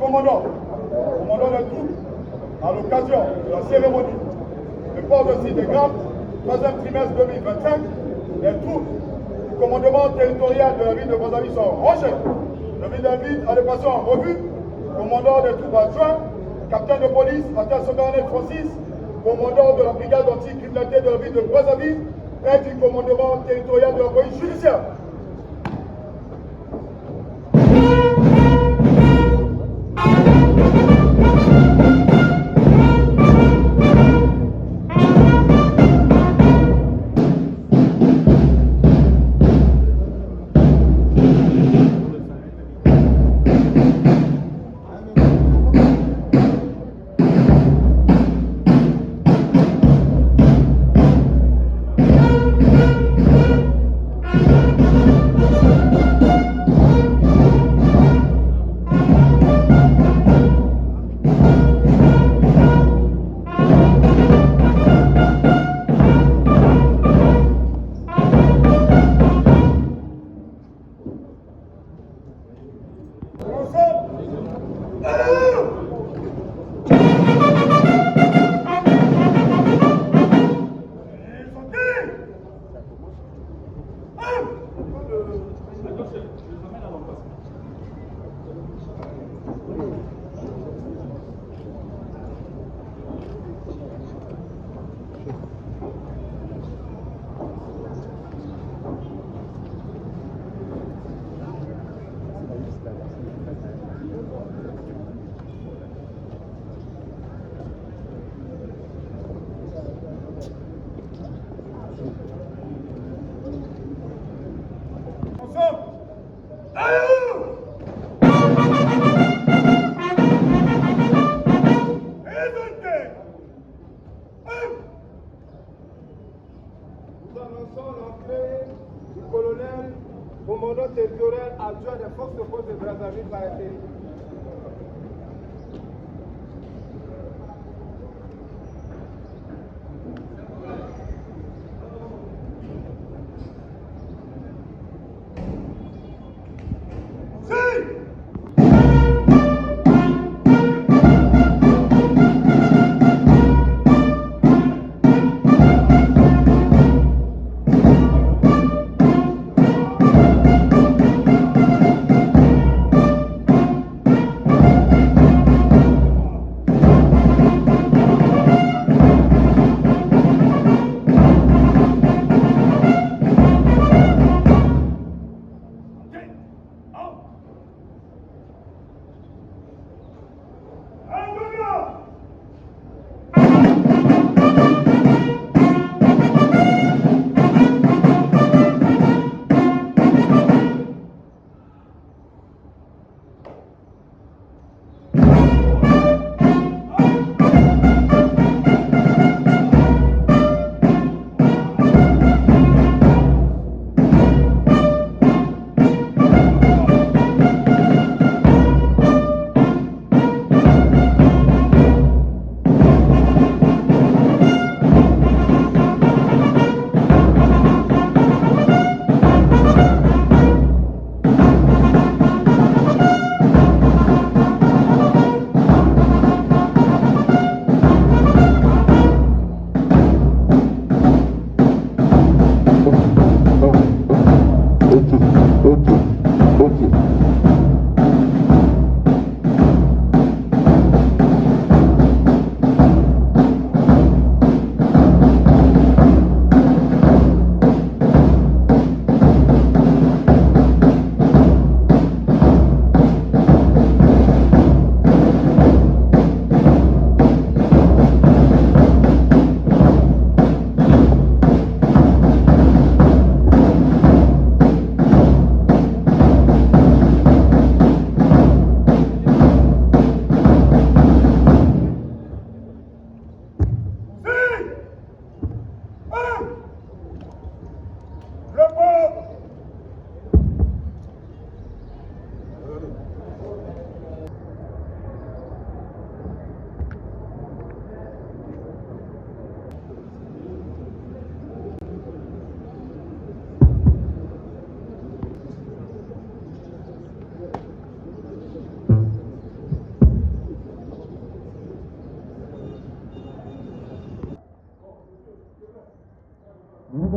Commandant des troupes, à l'occasion de la cérémonie de port de signe de grade, 3e trimestre 2025, les troupes du commandement territorial de la ville de Brazzaville sont rangées. Je vous invite à les passer en revue. Commandant des troupes adjoints, capitaine de police, Atta-Sogarnet Francis, commandant de la brigade anti-criminalité de la ville de Brazzaville, et du commandement territorial de la police judiciaire. Commandant territorial adjoint des forces de force de Brazzaville par intérim.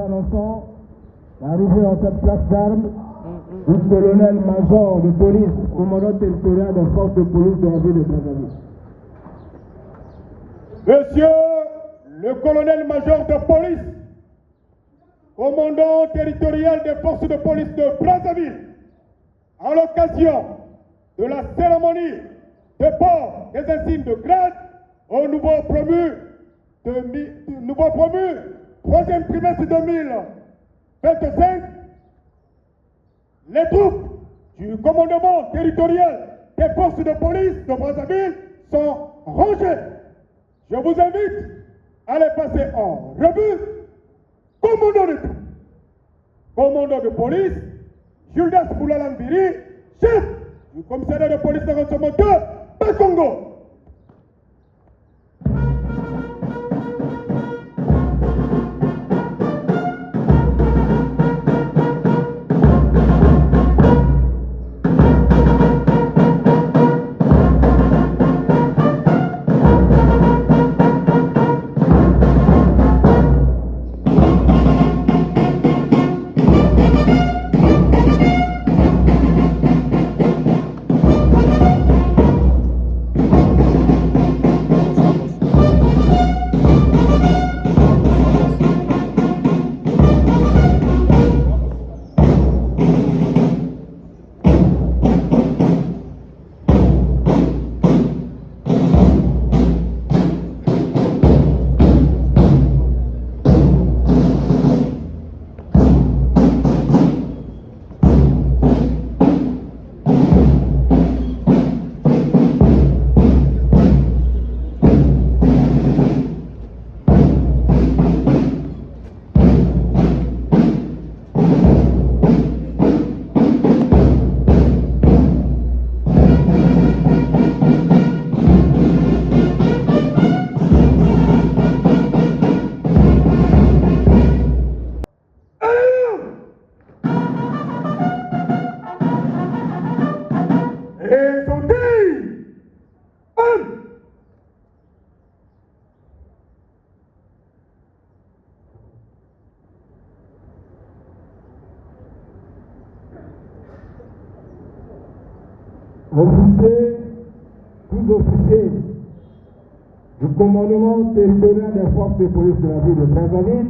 annonçons l'arrivée en cette place d'armes du colonel-major de police, commandant territorial des forces de police de la ville de Brazzaville. Monsieur le colonel-major de police, commandant territorial des forces de police de Brazzaville, à l'occasion de la cérémonie de port des insignes de grade au nouveau promu, 3e trimestre 2025, les troupes du commandement territorial des forces de police de Brazzaville sont rangées. Je vous invite à les passer en revue. Commandant de troupes, commandant de police, Julius Boulalambiri, chef du commissariat de police de renseignement de Congo. Officiers, sous-officiers du commandement territorial des forces de police de la ville de Brazzaville,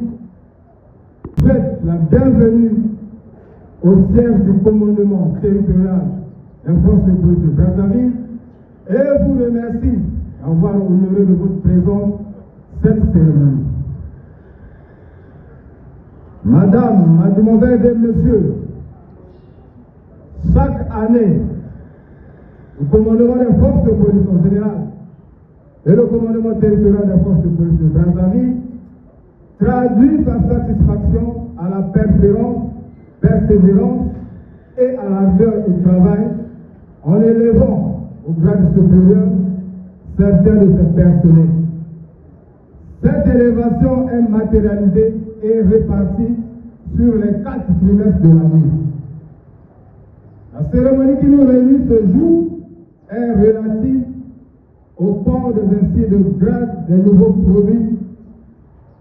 souhaite la bienvenue au siège du commandement territorial des forces de police de Brazzaville et vous remercie d'avoir honoré de votre présence cette cérémonie. Madame, mademoiselles et messieurs, chaque année, le commandement des forces de police en général et le commandement territorial des forces de police de Brazzaville traduit sa satisfaction à la persévérance et à l'ardeur du travail en élevant au grade supérieur certains de ses personnels. Cette élévation est matérialisée et répartie sur les 4 trimestres de l'année. La cérémonie qui nous réunit ce jour est relative au port des insignes de grade des nouveaux promis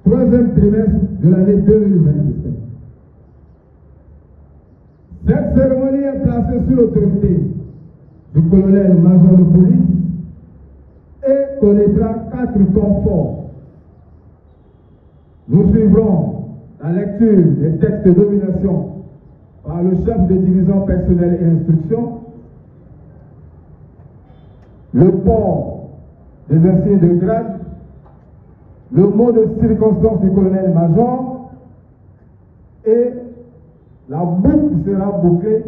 3e trimestre de l'année 2027. Cette cérémonie est placée sous l'autorité du colonel-major de police et connaîtra 4 temps forts. Nous suivrons la lecture des textes de nomination par le chef de division personnelle et instruction, le port des insignes de grade, le mot de circonstance du colonel-major et la boucle sera bouclée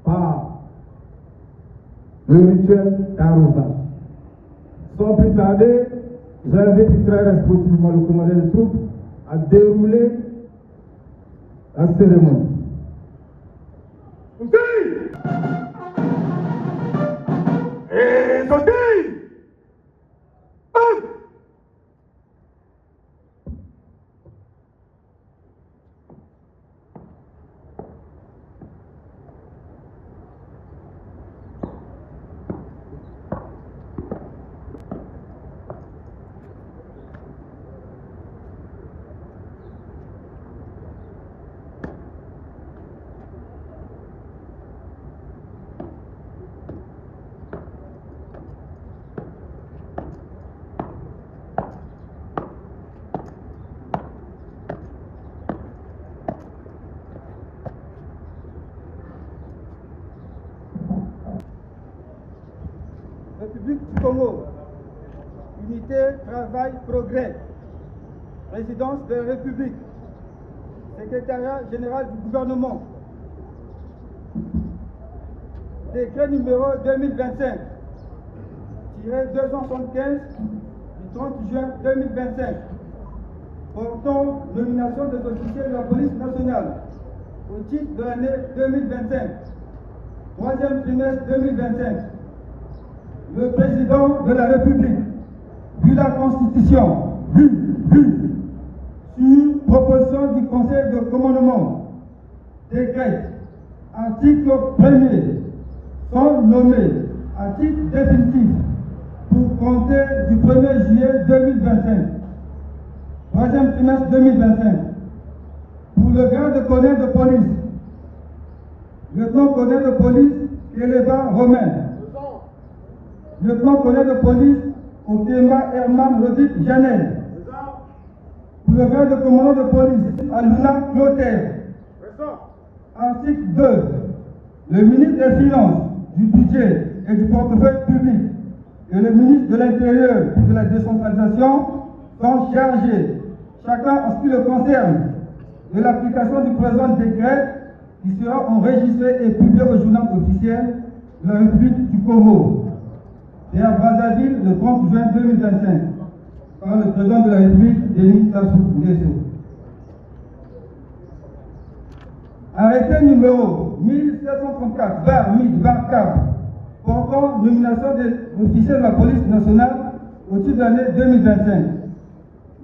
par le rituel d'arrosage. Sans plus tarder, j'invite très respectueusement le commandant de troupes à dérouler la cérémonie. République du Congo, unité, travail, progrès, résidence de la République, secrétariat général du gouvernement, décret numéro 2025-275 du 30 juin 2025 portant nomination des officiers de la police nationale au titre de l'année 2025, troisième trimestre 2025. Le président de la République, vu la Constitution, sur proposition du Conseil de commandement, décrète, article 1er, sont nommés à titre définitif pour compter du 1er juillet 2025, troisième trimestre 2025, pour le grade de colonel de police, lieutenant-colonel de police Keleba Romain, lieutenant-colonel de police Okemba Herman Rodrigue Janel, pour le grade de commandant de police Aluna Clotaire. Article 2. Le ministre des Finances, du Budget et du Portefeuille public et le ministre de l'Intérieur et de la décentralisation sont chargés, chacun en ce qui le concerne, de l'application du présent décret qui sera enregistré et publié au journal officiel de la République du Congo et à Brazzaville le 30 juin 2025 par le président de la République, Denis Sassou Nguesso. Arrêté numéro 1734-MID-CAP portant nomination des officiers de la police nationale au titre de l'année 2025.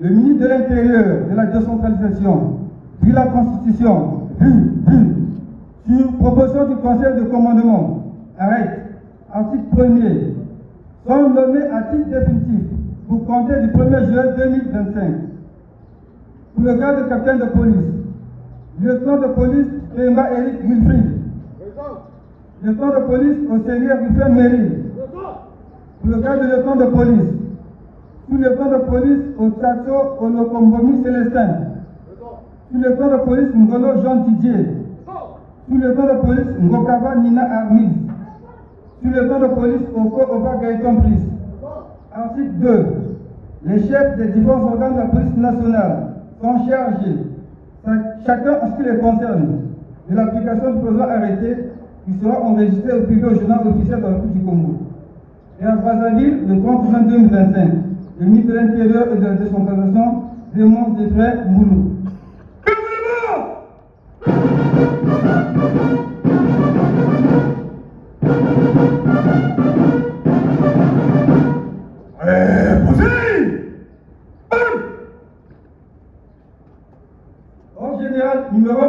Le ministre de l'Intérieur et de la décentralisation, vu la Constitution, sur proposition du Conseil de commandement, arrête, article 1er, sont nommés à titre définitif pour compter du 1er juillet 2025. Pour le grade de capitaine de police, lieutenant de police Emma Eric Wilfried, lieutenant de police au Seigneur Wilfred Méry, pour le grade de lieutenant de police, sous-lieutenant de police au Tato Olokombomi Célestin, sous-lieutenant de police Ngolo Jean Didier, sous-lieutenant de police Ngokaba Nina Armin, sous-lieutenant de police Oko Oba Gaëtan Brice. Article 2. Les chefs des différents organes de la police nationale sont chargés, chacun en ce qui les concerne, de l'application du présent arrêté qui sera enregistré au publié au journal officiel de la République du Congo. Et à Brazzaville, le 30 juin 2025, le ministre de l'Intérieur et de la décentralisation démontre des frères Moulou. Ordre général numéro 00.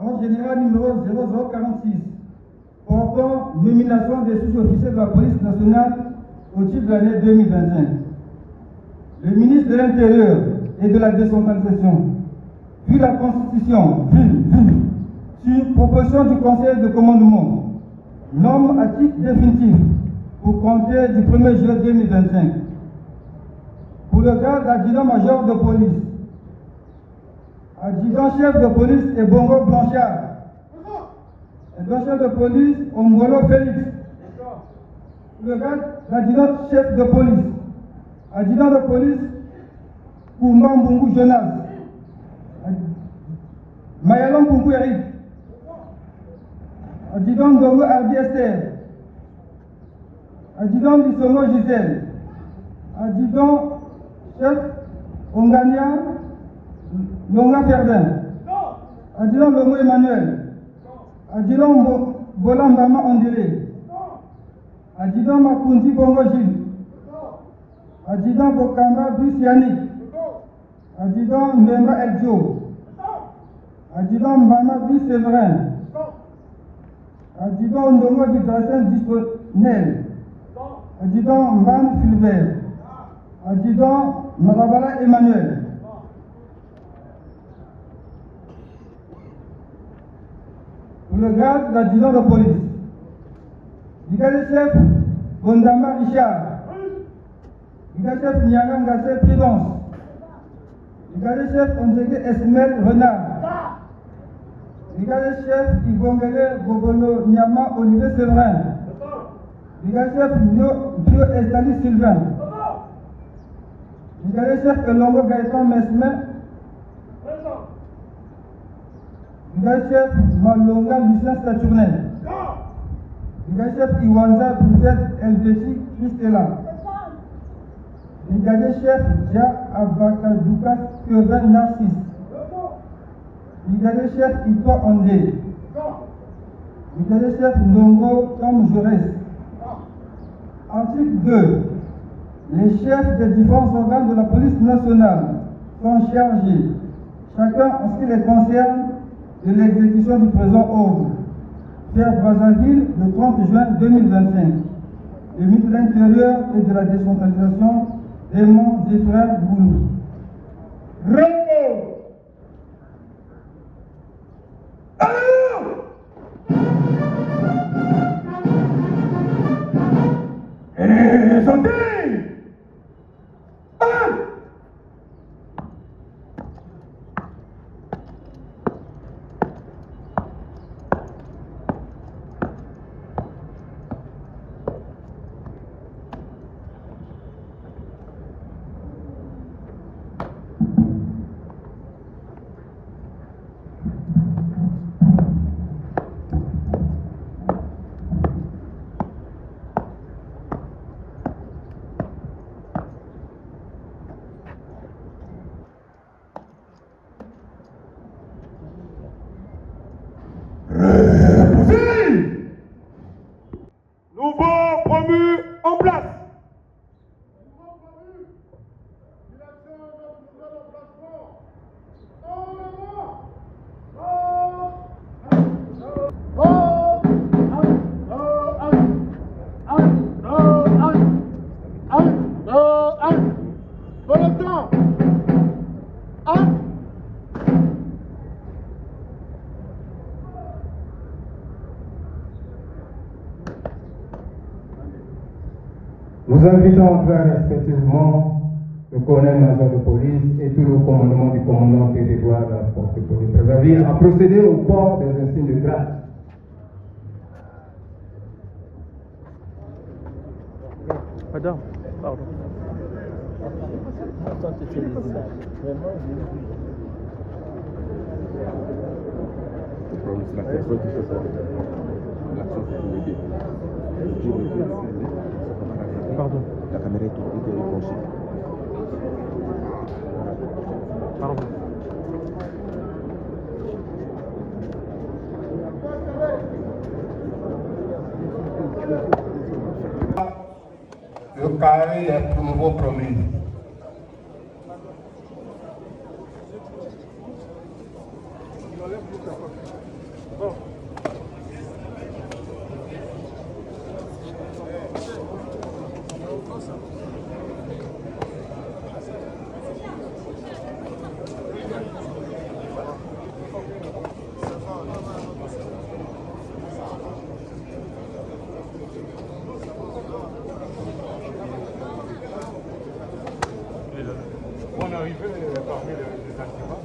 Ordre général numéro 0046 portant nomination des sous-officiers de la police nationale au titre de l'année 2025. Le ministre de l'Intérieur et de la décentralisation, vu la Constitution, sur proposition du Conseil de commandement, nomme à titre définitif pour compter du 1er juillet 2025. Pour le grade d'adjudant-major de police, adjudant-chef de police et Bongo Blanchard, adjudant-chef de police Ongolo Félix, pour le grade d'adjudant-chef de police, adjudant de police Koumba Mbungu Jonas, Mayalon Mbungu Eric, adjudant Ndongo Ardi Esther, adjudant Lissongo Gisèle, adjudant chef Ongania Longa Ferdin, adjudant Longo Emmanuel, adjudant Bolambama Ondele, adjudant Makundi Bongo Gilles, adjudant Bokamba Brice Yannick, adjudant Mbemba Eljo, adjudant Mbama Brice Séverin, adjudant Ndongo Vidrasen Disponiel, adjudant Mban Philbert, adjudant Marabala Emmanuel. Pour le grade d'adjudant de police, brigadier-chef Bondamba Richard, brigadier-chef Nyanga Ngassé Prudence, brigadier-chef Onzege Esmel Renard, Brigadier-chef Yvongele Bobolo Nyama Olivier Séverin. Brigadier-chef Bio Estali Sylvain. Brigadier-chef Elongo Gaëtan Mesme. Brigadier-chef Malonga Lucien Saturnin. Brigadier-chef Iwanza Boussette Elveti Christela. Brigadier-chef Dia Abakadouka Kevin Narcisse. Brigadier-chef Ito Ondé. Brigadier-chef Ndongo Tom Jaurès. Article 2. Les chefs des différents organes de la police nationale sont chargés, chacun en ce qui les concerne, de l'exécution du présent ordre. Faire Brazzaville le 30 juin 2025. Le ministre de l'Intérieur et de la décentralisation, Raymond Zéphrin Boulou. Santé! Nouveau promu en place. Nous invitons à faire respectivement le colonel-major de police et tout le commandement du commandant territorial de la force de police Brazzaville à procéder au port des insignes de grade. Pardon. Pardon. La caméra est branchée. Pardon. Le carré des nouveaux promis. On est arrivé parmi les activants.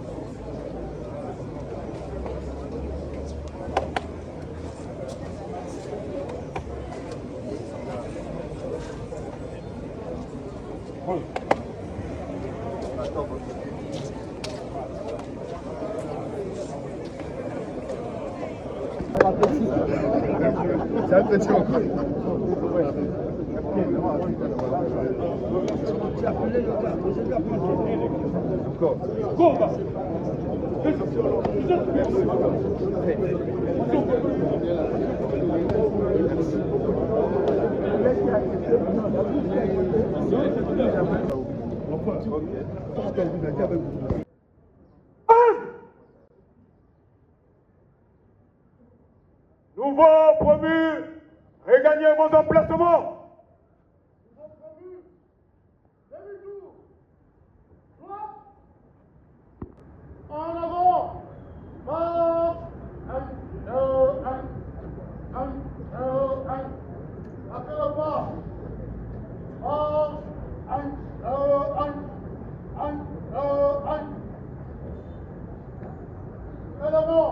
C'est un petit encore. Nouveau promu, regagnez vos emplacements. En avant! Après le pas! Élément!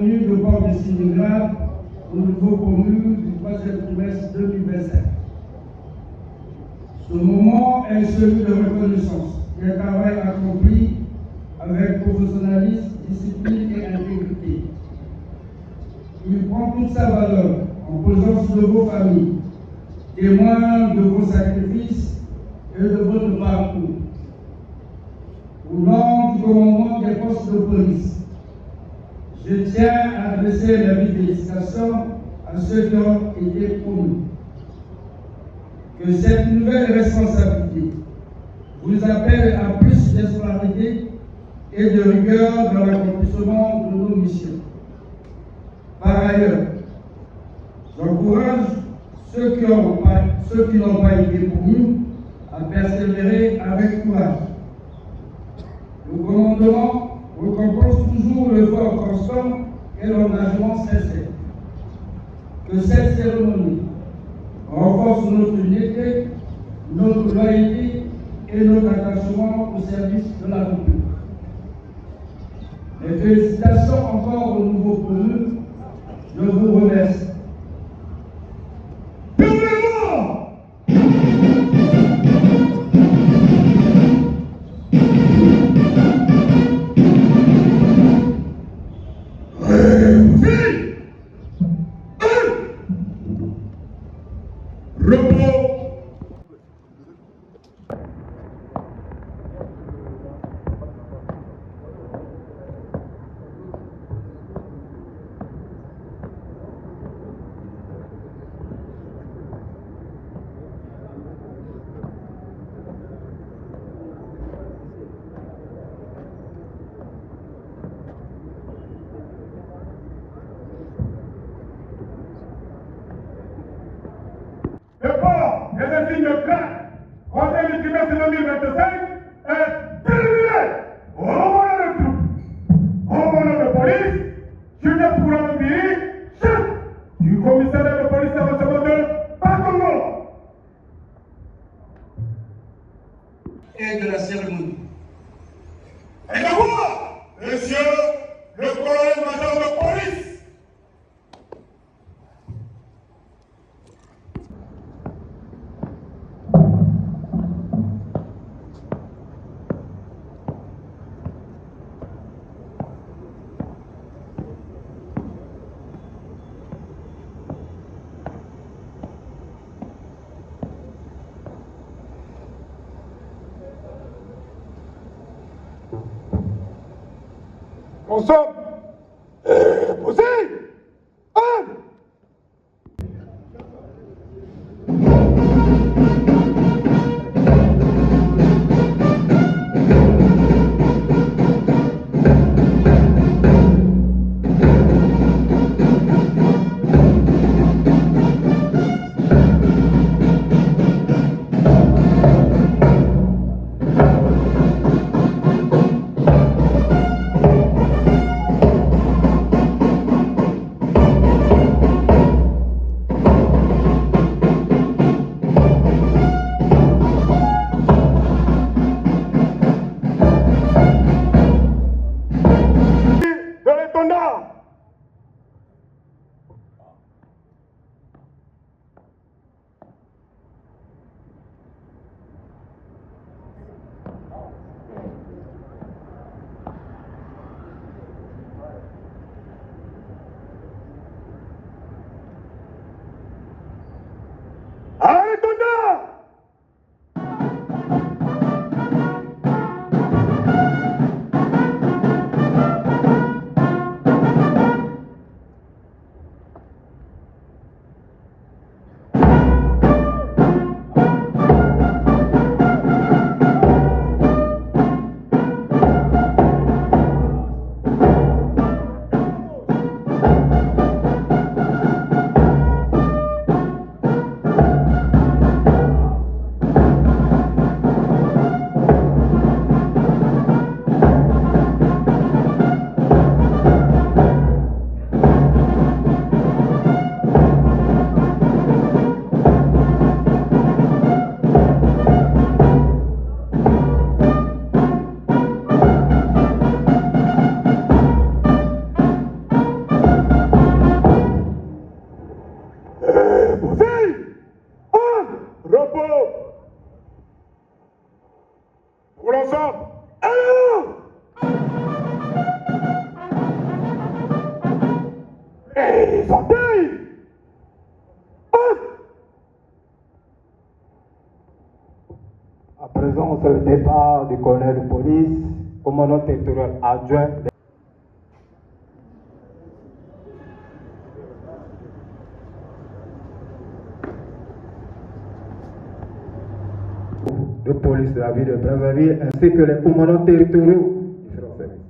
cérémonie de port de signe grave au nouveau promu du 3e trimestre 2025. Ce moment est celui de reconnaissance des travail accompli avec professionnalisme, discipline et intégrité. Il prend toute sa valeur en présence de vos familles, témoins de vos sacrifices et de votre parcours. Au nom du commandement des forces de police, je tiens à adresser mes félicitations à ceux qui ont été promus. Que cette nouvelle responsabilité vous appelle à plus d'espoirité et de rigueur dans l'accomplissement de nos missions. Par ailleurs, j'encourage ceux qui n'ont pas été promus à persévérer avec courage. Le commandement récompense toujours l'effort constant et l'engagement sincère. Que cette cérémonie renforce notre unité, notre loyauté et notre attachement au service de la République. Mes félicitations encore au nouveau promu. Je vous remercie. Le port des insignes de crainte au troisième trimestre 2025 est terminé. Au moment de troupes, au moment de police, Julius Poulanobiri, chef du commissariat de police avancement de Bakongo. Et de la cérémonie. Et d'abord, monsieur le colonel-major de police, consomme et posez. le départ du colonel de police, commandant territorial adjoint. De police de la ville de Brazzaville ainsi que les commandants territoriaux du différents services.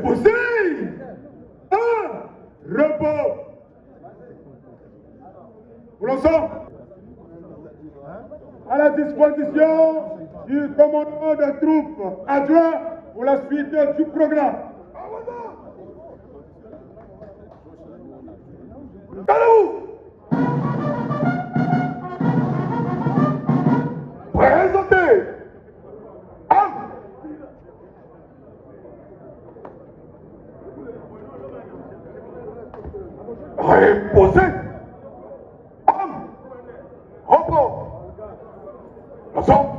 Poussez! Repos! Pour l'ensemble, à la disposition du commandement des troupes adjoint pour la suite du programme. Allez-vous! Présentez! Reposez. Repos. Ensemble.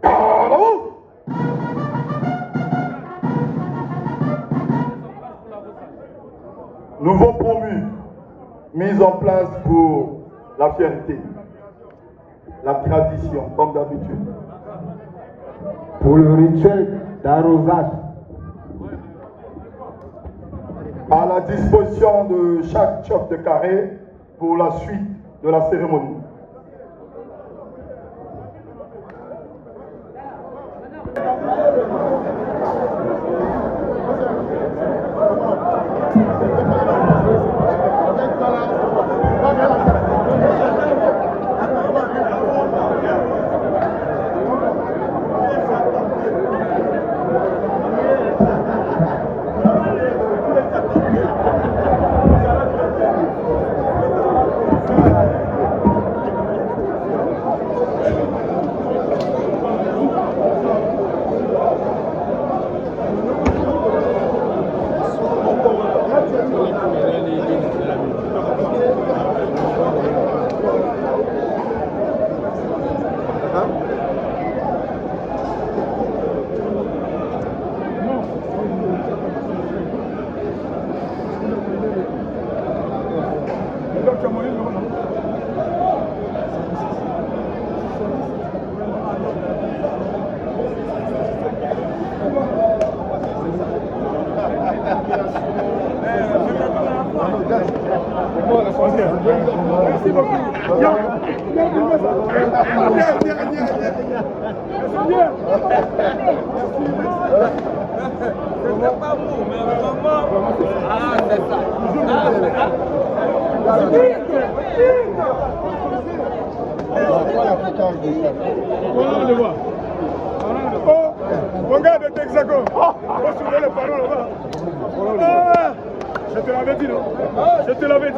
Calmez-vous. Nouveau promu, mise en place pour la fierté, la tradition, comme d'habitude. Pour le rituel d'arrosage, À la disposition de chaque chef de carré pour la suite de la cérémonie. Merci beaucoup. C'est pas vous, mais vraiment. Ah, c'est ça. On le voit. Oh, regarde Texaco. On va soulever les parents là-bas. Ah, je te l'avais dit, non? Je te l'avais dit.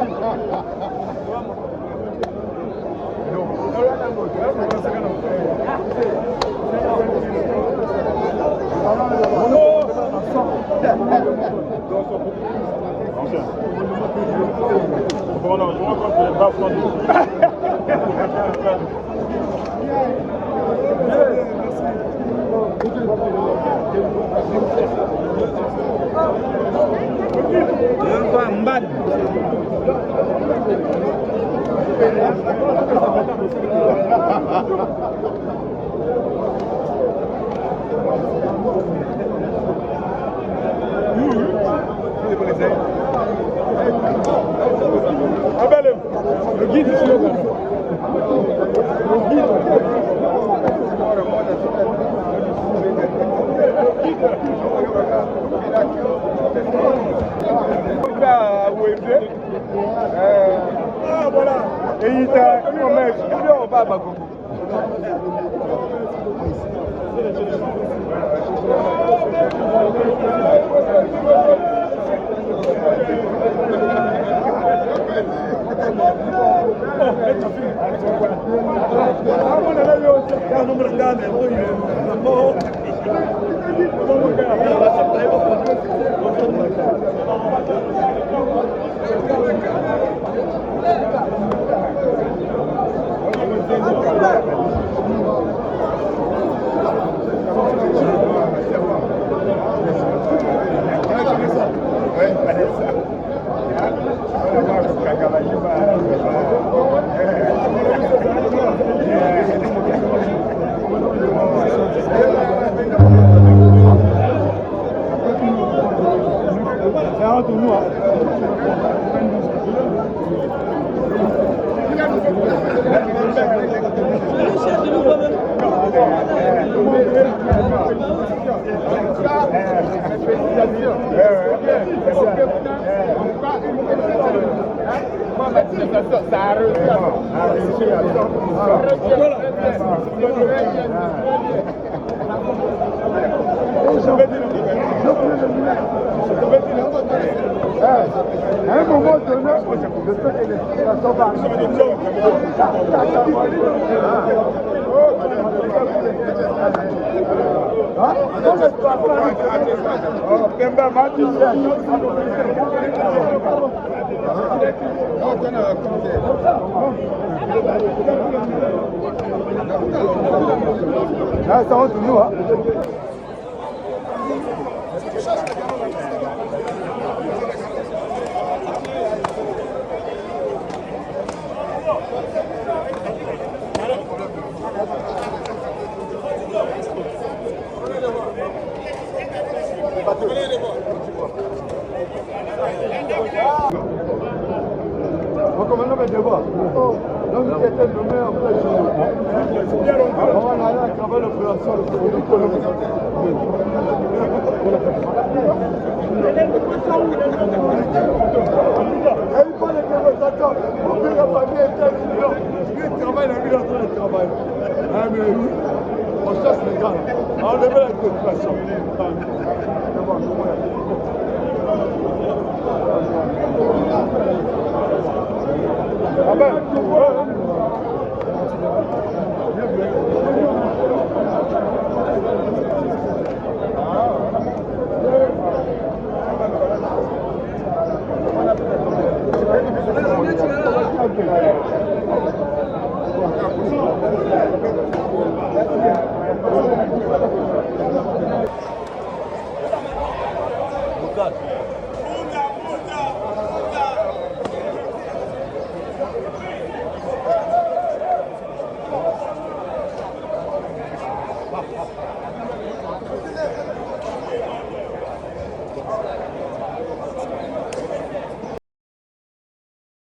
Le guide ici. Ah voilà. Et il t'a on va à Bago. ça a réussi à à un moment donné, je sais que l'explication va là, ça va toujours, hein. On commence à devoir. Donc, il était nommé en fait. On a allé à travers l'opération économique. Et il faut les représentants. Pour que la famille était million. Il travaille, la ville est en train de travailler. Ah, mais on cherche les gars. On enlève la population. Ah ben,